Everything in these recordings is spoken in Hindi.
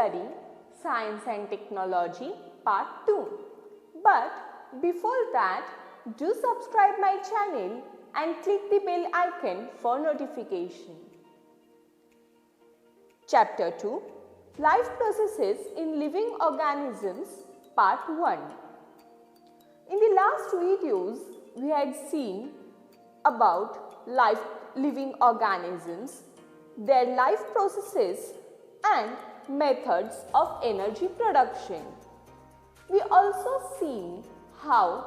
study Science and Technology Part 2. But before that, do subscribe my channel and click the bell icon for notification. Chapter 2, Life Processes in Living Organisms Part 1. In the last videos, we had seen about living organisms, their life processes and methods of energy production. We also seen how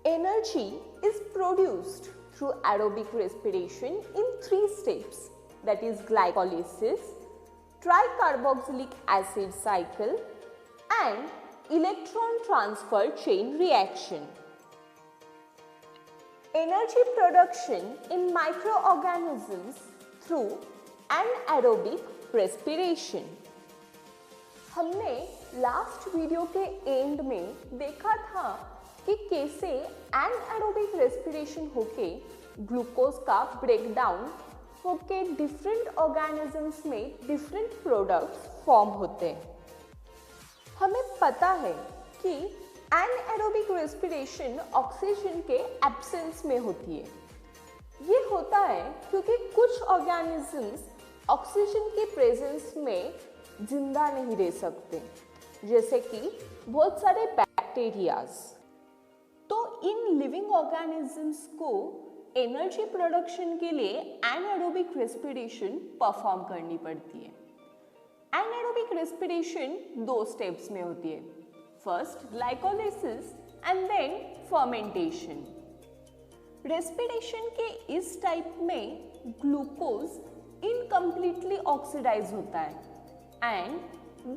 energy is produced through aerobic respiration in 3 steps, that is glycolysis, tricarboxylic acid cycle and electron transfer chain reaction. Energy production in microorganisms through anaerobic respiration. हमने लास्ट वीडियो के एंड में देखा था कि कैसे एनाएरोबिक रेस्पिरेशन होके ग्लूकोज का ब्रेकडाउन होके डिफरेंट ऑर्गेनिजम्स में डिफरेंट प्रोडक्ट्स फॉर्म होते हैं। हमें पता है कि एनाएरोबिक रेस्पिरेशन ऑक्सीजन के एब्सेंस में होती है। ये होता है क्योंकि कुछ ऑर्गेनिजम्स ऑक्सीजन के प्रेजेंस में जिंदा नहीं रह सकते, जैसे कि बहुत सारे बैक्टीरियाज। तो इन लिविंग ऑर्गेनिजम्स को एनर्जी प्रोडक्शन के लिए एनाएरोबिक रेस्पिरेशन परफॉर्म करनी पड़ती है। एनाएरोबिक रेस्पिरेशन 2 स्टेप्स में होती है, first glycolysis and then fermentation. Respiration के इस टाइप में ग्लूकोज इनकम्प्लीटली ऑक्सीडाइज होता है and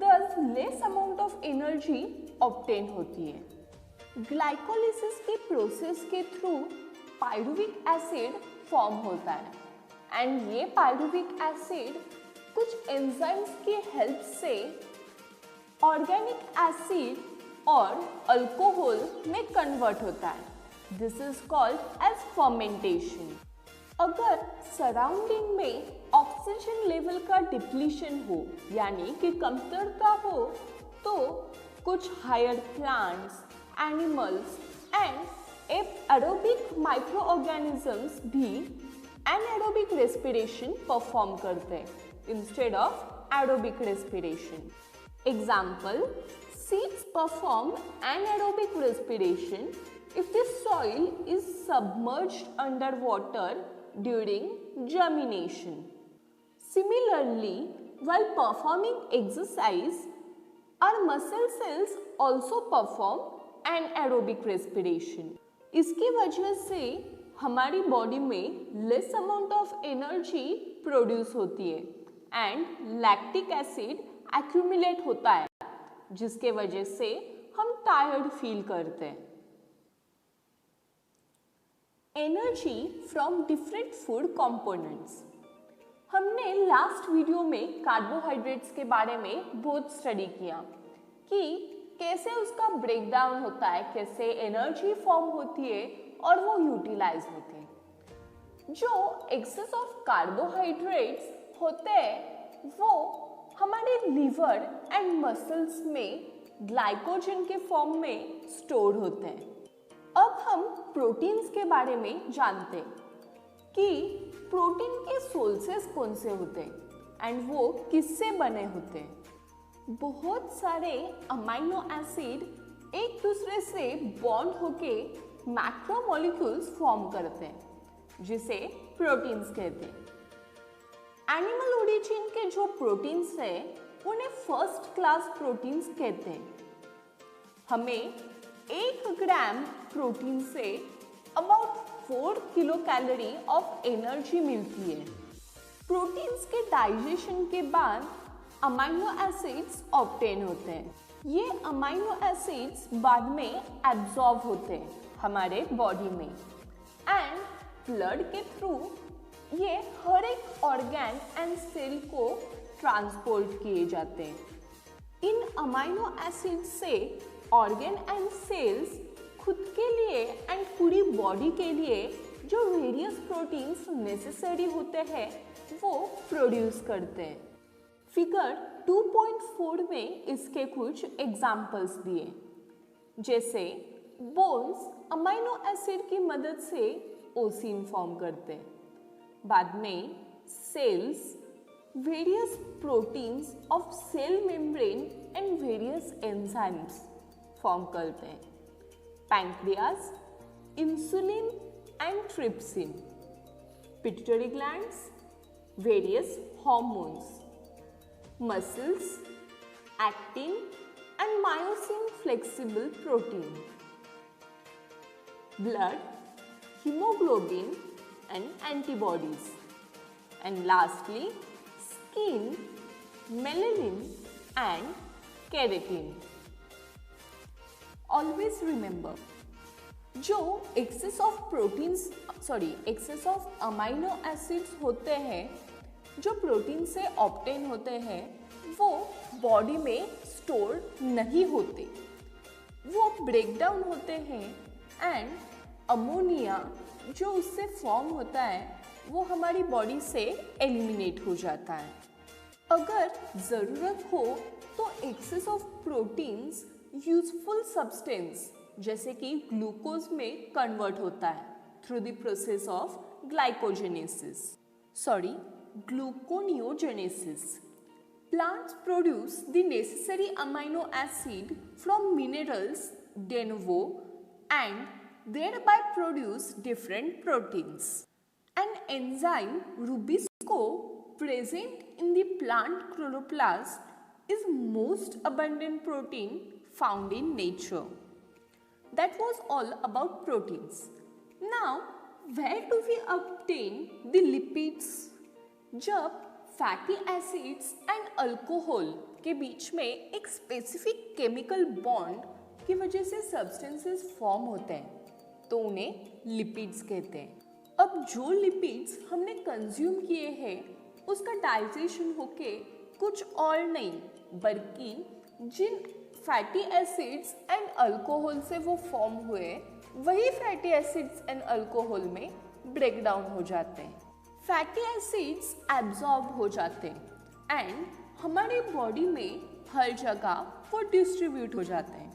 thus less amount of energy obtain होती है। ग्लाइकोलाइसिस के प्रोसेस के थ्रू पायरुविक एसिड फॉर्म होता है एंड ये पायरुविक एसिड कुछ एंजाइम्स की हेल्प से ऑर्गेनिक एसिड और अल्कोहल में कन्वर्ट होता है। This is called as fermentation. अगर सराउंडिंग में ऑक्सीजन लेवल का डिप्लीशन हो यानी कि कमतरता हो, तो कुछ higher plants, animals and aerobic microorganisms भी एनाएरोबिक रेस्पिरेशन परफॉर्म करते हैं instead of aerobic respiration. Example, seeds perform anaerobic respiration if the soil is submerged under water during germination. Similarly, while performing exercise, our muscle cells also perform anaerobic respiration. इसकी वजह से हमारी बॉडी में less amount of energy produce होती है एंड लैक्टिक एसिड एक्यूमुलेट होता है, जिसके वजह से हम टायर्ड फील करते हैं। Energy from different food components. हमने लास्ट वीडियो में कार्बोहाइड्रेट्स के बारे में बहुत स्टडी किया कि कैसे उसका ब्रेकडाउन होता है, कैसे एनर्जी फॉर्म होती है और वो यूटिलाइज होती है। जो एक्सेस ऑफ कार्बोहाइड्रेट्स होते हैं वो हमारे लीवर एंड मसल्स में ग्लाइकोजन के फॉर्म में स्टोर होते हैं। अब हम प्रोटीन्स के बारे में जानते हैं कि प्रोटीन के सोर्सेस कौन से होते हैं एंड वो किससे बने होते हैं। बहुत सारे अमाइनो एसिड एक दूसरे से बॉन्ड होके मैक्रोमोलिक्यूल्स फॉर्म करते हैं, जिसे प्रोटीन्स कहते हैं। एनिमल ओरिजिन के जो प्रोटीन्स हैं उन्हें फर्स्ट क्लास प्रोटीन्स कहते हैं। हमें 1 gram protein say about 4 kilo calorie of energy मिलती है। प्रोटीन्स के डाइजेशन के बाद अमाइनो एसिड्स ऑब्टेन होते हैं। ये अमाइनो एसिड्स बाद में एब्जॉर्ब होते हैं हमारे बॉडी में एंड ब्लड के थ्रू ये हर एक ऑर्गन एंड सेल को ट्रांसपोर्ट किए जाते हैं। इन अमाइनो एसिड से ऑर्गन एंड सेल्स खुद के लिए एंड पूरी बॉडी के लिए जो वेरियस प्रोटीन्स नेसेसरी होते हैं वो प्रोड्यूस करते हैं। फिगर 2.4 में इसके कुछ एग्जाम्पल्स दिए, जैसे बोन्स अमाइनो एसिड की मदद से ओसिन फॉर्म करते हैं, बाद में cells various proteins of cell membrane and various enzymes form करते हैं, pancreas insulin and trypsin, pituitary glands various hormones, muscles actin and myosin flexible protein, blood, hemoglobin and antibodies, and lastly skin, melanin and keratin. Always remember, जो excess of amino acids होते हैं जो प्रोटीन से ऑब्टेन होते हैं वो बॉडी में स्टोर नहीं होते, वो ब्रेक डाउन होते हैं एंड अमोनिया जो उससे फॉर्म होता है वो हमारी बॉडी से एलिमिनेट हो जाता है। अगर ज़रूरत हो तो excess of proteins useful substance जैसे कि ग्लूकोज में कन्वर्ट होता है through the process of gluconeogenesis. Plants produce the necessary amino acid from minerals de novo and thereby produce different proteins. An enzyme Rubisco present in the plant chloroplast is most abundant protein found in nature. That was all about proteins. Now, where do we obtain the lipids? जब फैटी एसिड्स एंड अल्कोहल के बीच में एक स्पेसिफिक केमिकल बॉन्ड की वजह से सब्सटेंसेस फॉर्म होते हैं तो उन्हें लिपिड्स कहते हैं। अब जो लिपिड्स हमने कंज्यूम किए हैं उसका डाइजेशन होके कुछ और नहीं बल्कि जिन फैटी एसिड्स एंड अल्कोहल से वो फॉर्म हुए वही फैटी एसिड्स एंड अल्कोहल में ब्रेक डाउन हो जाते हैं। फैटी एसिड्स एब्जॉर्ब हो जाते हैं एंड हमारी बॉडी में हर जगह वो डिस्ट्रीब्यूट हो जाते हैं।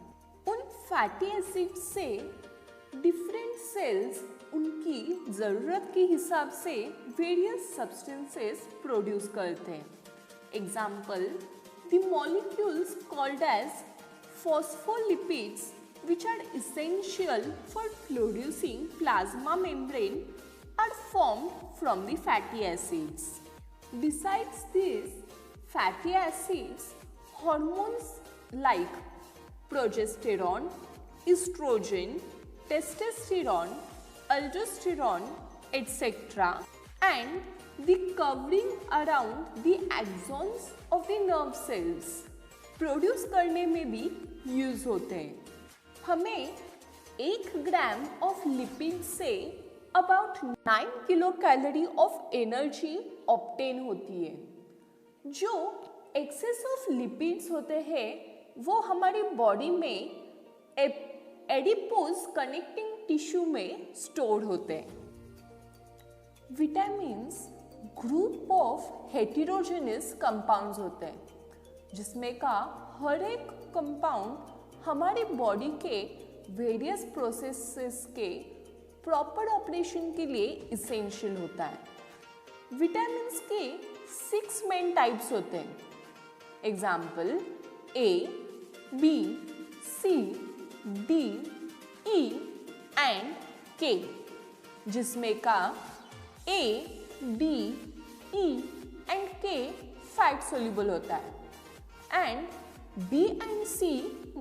उन फैटी एसिड्स से डिफरेंट सेल्स उनकी ज़रूरत के हिसाब से वेरियस सब्सटेंसेस प्रोड्यूस करते हैं। Example, the molecules called as phospholipids which are essential for producing plasma membrane are formed from the fatty acids. Besides this, fatty acids, hormones like progesterone, estrogen, testosterone, aldosterone, etc. and the covering around the axons of the nerve cells produce करने में भी यूज होते हैं। हमें 1 gram of lipid say about 9 kilo calorie of energy obtain होती है। जो एक्सेस ऑफ लिपिड्स होते हैं वो हमारी बॉडी में एडिपोज कनेक्टिंग टिश्यू में स्टोर होते हैं। Vitamins group of heterogeneous compounds होते हैं जिसमें का हर एक कंपाउंड हमारी बॉडी के वेरियस प्रोसेसेस के प्रॉपर ऑपरेशन के लिए इसेंशियल होता है। विटामिन्स के 6 मेन टाइप्स होते हैं। Example, A, B, C, D, E and K, जिसमें का A, D, E and K fat soluble होता है and B and C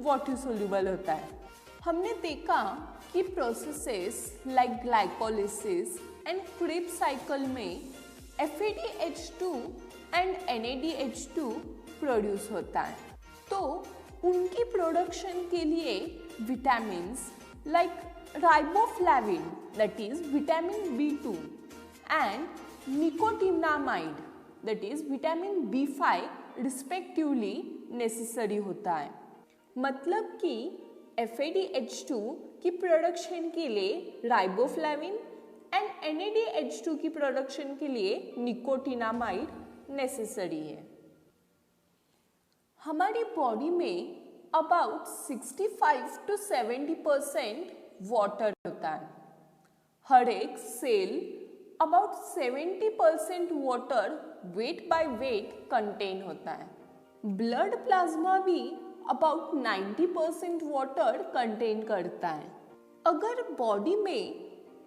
water soluble होता है। हमने देखा कि processes like glycolysis and Krebs cycle में FADH2 एंड NADH2 प्रोड्यूस होता है, तो उनकी प्रोडक्शन के लिए vitamins like riboflavin that is vitamin B2 and nicotinamide that is vitamin B5 respectively necessary होता है। मतलब कि FADH2 की प्रोडक्शन के लिए राइबोफ्लाविन एंड NADH2 की प्रोडक्शन के लिए निकोटिनामाइड नेसेसरी है। हमारी बॉडी में अबाउट 65 to 70% वाटर होता है। हर एक cell about 70% water weight by weight contain होता है। ब्लड प्लाज्मा भी अबाउट 90% वाटर कंटेन करता है। अगर बॉडी में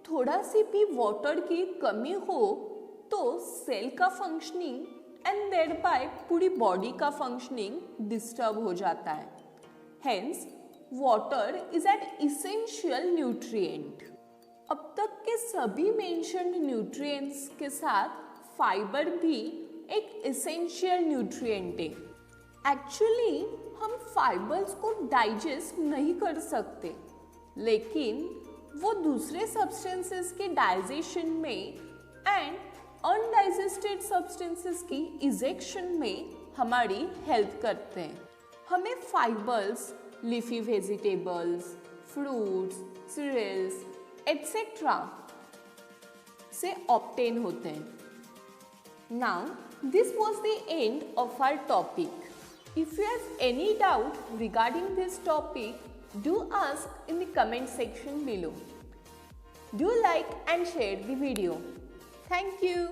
थोड़ा सी भी वाटर की कमी हो तो सेल का फंक्शनिंग एंड देयरबाय पूरी बॉडी का फंक्शनिंग डिस्टर्ब हो जाता है। Hence water is an essential nutrient. अब तक के सभी मेंशन्ड न्यूट्रिएंट्स के साथ फाइबर भी एक इसेंशियल न्यूट्रिएंट है। एक्चुअली हम फाइबर्स को डाइजेस्ट नहीं कर सकते, लेकिन वो दूसरे सब्सटेंसेस के डाइजेशन में एंड अनडाइजेस्टेड सब्सटेंसेस की इजेक्शन में हमारी हेल्प करते हैं। हमें fibres leafy vegetables, fruits, cereals etcetera से ऑब्टेन होते हैं। Now this was the end of our topic. If you have any doubt regarding this topic, do ask in the comment section below. Do like and share the video. Thank you.